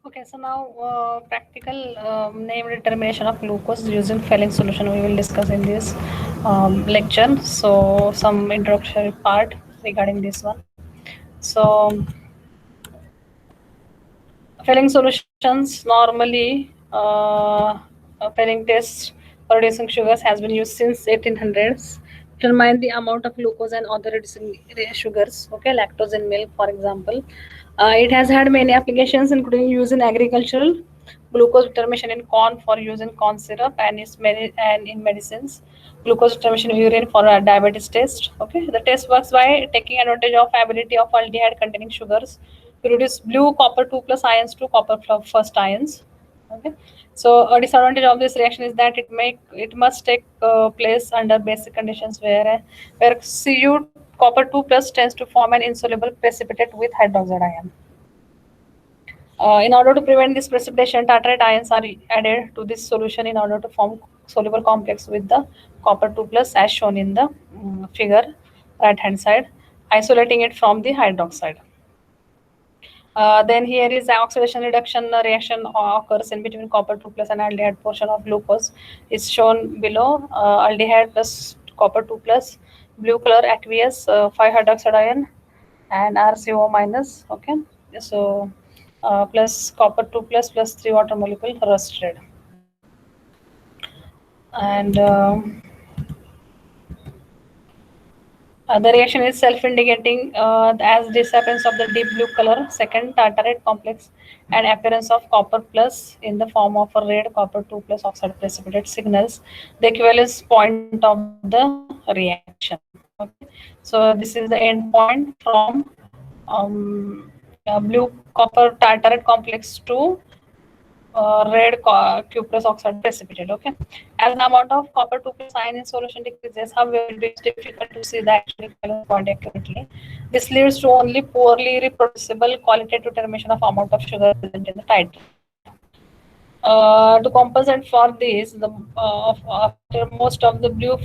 Okay, so now practical name determination of glucose using Fehling solution we will discuss in this lecture. So some introductory part regarding this one. So Fehling solutions normally Fehling test for reducing sugars has been used since 1800s. Determine the amount of glucose and other reducing sugars. Okay, lactose in milk, for example. It has had many applications, including use in agricultural, glucose determination in corn for use in corn syrup, and and in medicines. Glucose determination in urine for a diabetes test. Okay, the test works by taking advantage of ability of aldehyde containing sugars to reduce blue copper 2 plus ions to copper first ions. Okay, so a disadvantage of this reaction is that it must take place under basic conditions where Cu copper 2 plus tends to form an insoluble precipitate with hydroxide ion. In order to prevent this precipitation, tartrate ions are added to this solution in order to form soluble complex with the copper 2 plus as shown in the figure right hand side, isolating it from the hydroxide. Then here is the oxidation reduction reaction occurs in between copper 2 plus and aldehyde portion of glucose is shown below. Aldehyde plus copper 2 plus, blue color aqueous 5 hydroxide ion and RCO minus. Okay, so plus copper 2 plus 3 water molecule rusted. And the reaction is self-indicating as disappearance of the deep blue color, second tartarate complex, and appearance of copper plus in the form of a red copper 2 plus oxide precipitate signals the equivalence point of the reaction. Okay, so this is the end point from blue copper tartarate complex to cuprous oxide precipitate. Okay, as an amount of copper 2 plus ion in solution decreases, however, it is difficult to see the actual equivalence point accurately. This leads to only poorly reproducible qualitative determination of amount of sugar present in the titrate. To compensate for this, after most of the blue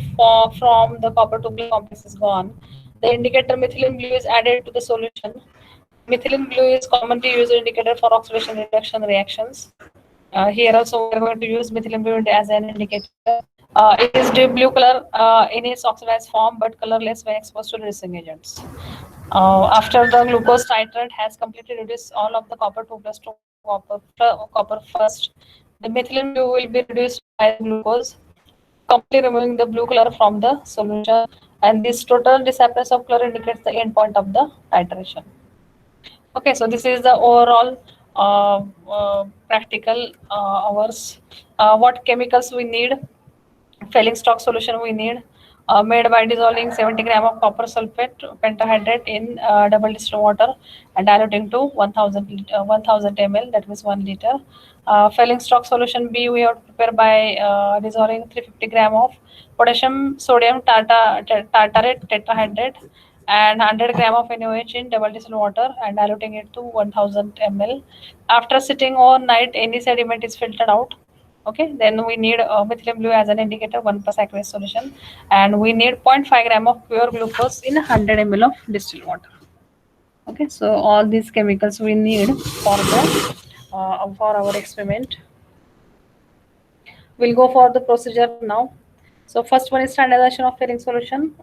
from the copper 2 plus complex is gone, the indicator methylene blue is added to the solution. Methylene blue is commonly used indicator for oxidation reduction reactions. Here also we are going to use methylene blue as an indicator. It is deep blue color in its oxidized form, but colorless when exposed to reducing agents. After the glucose titrate has completely reduced all of the copper 2 plus to copper first, the methylene blue will be reduced by the glucose, completely removing the blue color from the solution, and this total disappearance of color indicates the end point of the titration. Okay, so this is the overall practical hours. What chemicals we need? Fehling stock solution we need, made by dissolving 70 gram of copper sulfate pentahydrate in double distilled water and diluting to 1000 ml, that means 1 liter. Fehling stock solution B we have to prepare by dissolving 350 gram of potassium sodium tartarate tetrahydrate and 100 gram of NaOH in double distilled water and diluting it to 1000 ml. After sitting overnight, any sediment is filtered out. Okay, then we need methylene blue as an indicator, 1 plus aqueous solution, and we need 0.5 gram of pure glucose in 100 ml of distilled water. Okay, so all these chemicals we need for our experiment. We'll go for the procedure now. So first one is standardization of Fehling solution.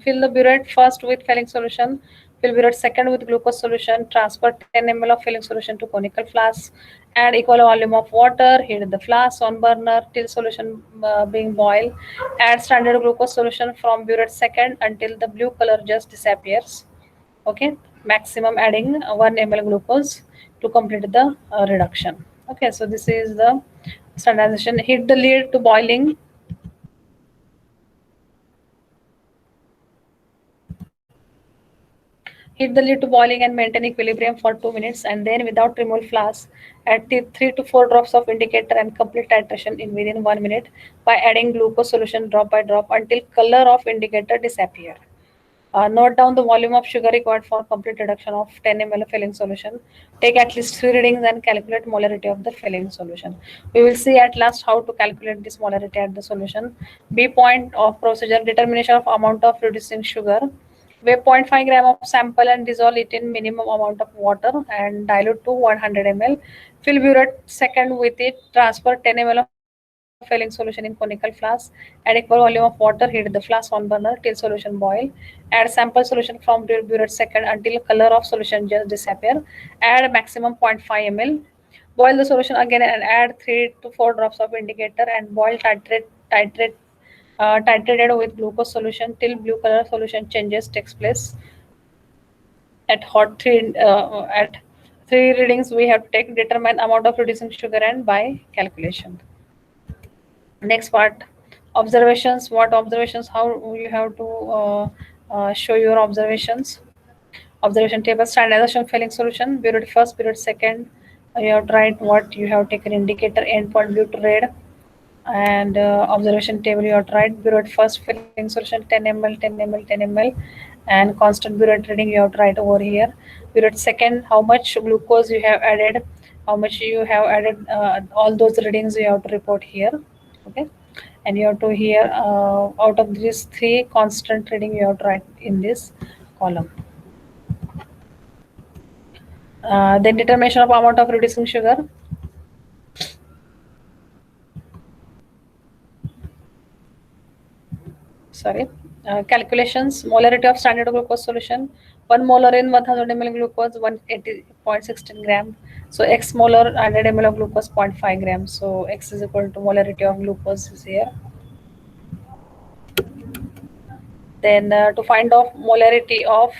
Fill the burette first with Fehling solution. Fill burette second with glucose solution. Transfer 10 ml of Fehling solution to conical flask. Add equal volume of water. Heat the flask on burner till solution being boiled. Add standard glucose solution from burette second until the blue color just disappears. Okay, maximum adding 1 ml glucose to complete the reduction. Okay, so this is the standardization. Heat the lid to boiling. Heat the lid to boiling and maintain equilibrium for 2 minutes, and then without removal flask, add 3 to 4 drops of indicator and complete titration in within 1 minute by adding glucose solution drop by drop until color of indicator disappear. Note down the volume of sugar required for complete reduction of 10 ml of Fehling solution. Take at least 3 readings and calculate molarity of the Fehling solution. We will see at last how to calculate this molarity at the solution. B point of procedure: determination of amount of reducing sugar. Weigh 0.5 gram of sample and dissolve it in minimum amount of water and dilute to 100 ml. Fill burette second with it. Transfer 10 ml of filling solution in conical flask. Add equal volume of water. Heat the flask on burner till solution boil. Add sample solution from burette second until color of solution just disappear. Add maximum 0.5 ml. Boil the solution again and add 3 to 4 drops of indicator and boil titrated with glucose solution till blue color solution changes takes place. At 3 readings we have to take, determine amount of reducing sugar and by calculation. Next part, observations. What observations? How you have to show your observations. Observation table, standardization filling solution, period first, period second. You have to write what you have taken indicator, endpoint blue to red, and observation table you have to write burette first filling solution 10 ml 10 ml 10 ml, and constant burette reading you have to write over here. Burette second, how much glucose you have added, how much you have added, all those readings you have to report here. Okay, and you have to here, out of these three constant reading you have to write in this column. Then determination of amount of reducing sugar. Sorry, calculations. Molarity of standard glucose solution, 1 molar in 1000 ml glucose 180.16 gram. So x molar 100 ml of glucose 0.5 gram. So x is equal to molarity of glucose is here. Then to find out molarity of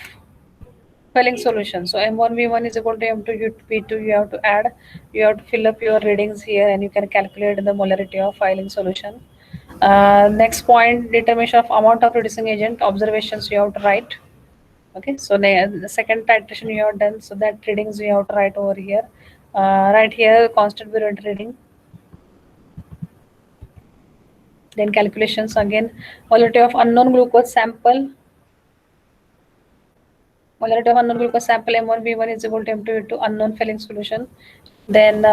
filling solution, so M1V1 is equal to M2V2. You have to add, you have to fill up your readings here and you can calculate the molarity of filling solution. Next point, determination of amount of reducing agent. Observations you have to write. Okay, so the second titration you have done, so that readings you have to write over here. Right here, constant period reading. Then calculations again. Molarity of unknown glucose sample. Molarity of unknown glucose sample M1V1 is equal to M2V2 unknown filling solution. Then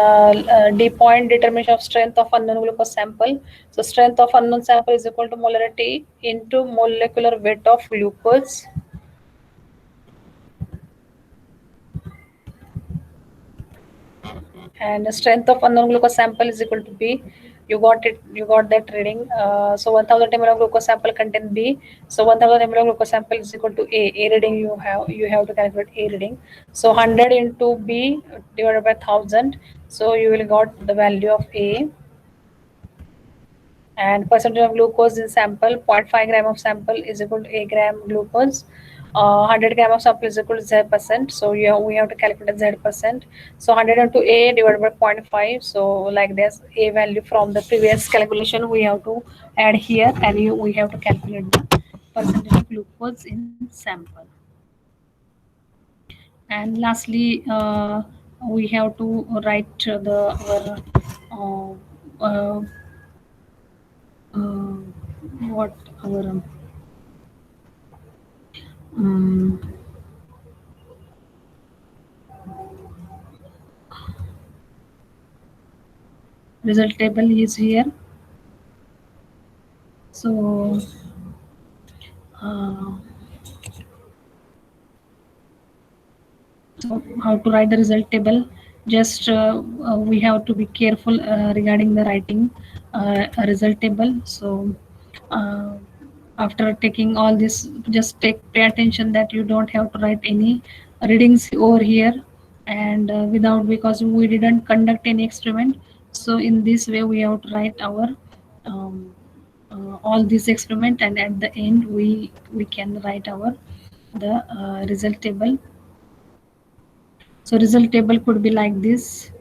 D point, determination of strength of unknown glucose sample. So strength of unknown sample is equal to molarity into molecular weight of glucose. And the strength of unknown glucose sample is equal to B. You got it, you got that reading. So 1000 ml of glucose sample contain B. So 1000 ml of glucose sample is equal to A reading you have to calculate A reading. So 100 into B divided by 1000. So you will got the value of A. And percentage of glucose in sample, 0.5 gram of sample is equal to a gram glucose. 100 gram of sample is equal to Z%. So we have to calculate Z%. So 100 into A divided by 0.5. So like this, A value from the previous calculation we have to add here, and we have to calculate the percentage of glucose in sample. And lastly, we have to write our uh, what our um, result table is here. So uh, so how to write the result table? Just we have to be careful regarding the writing a result table. So uh, after taking all this, just pay attention that you don't have to write any readings over here, and without, because we didn't conduct any experiment. So in this way we have to write our all this experiment, and at the end we can write our the result table. So result table could be like this.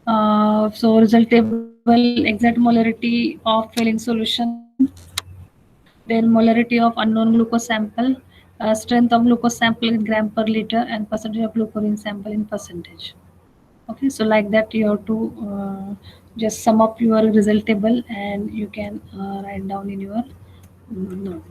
So result table, exact molarity of filling solution, then molarity of unknown glucose sample, strength of glucose sample in gram per liter, and percentage of glucose sample in percentage. Okay, so like that you have to just sum up your result table, and you can write down in your note.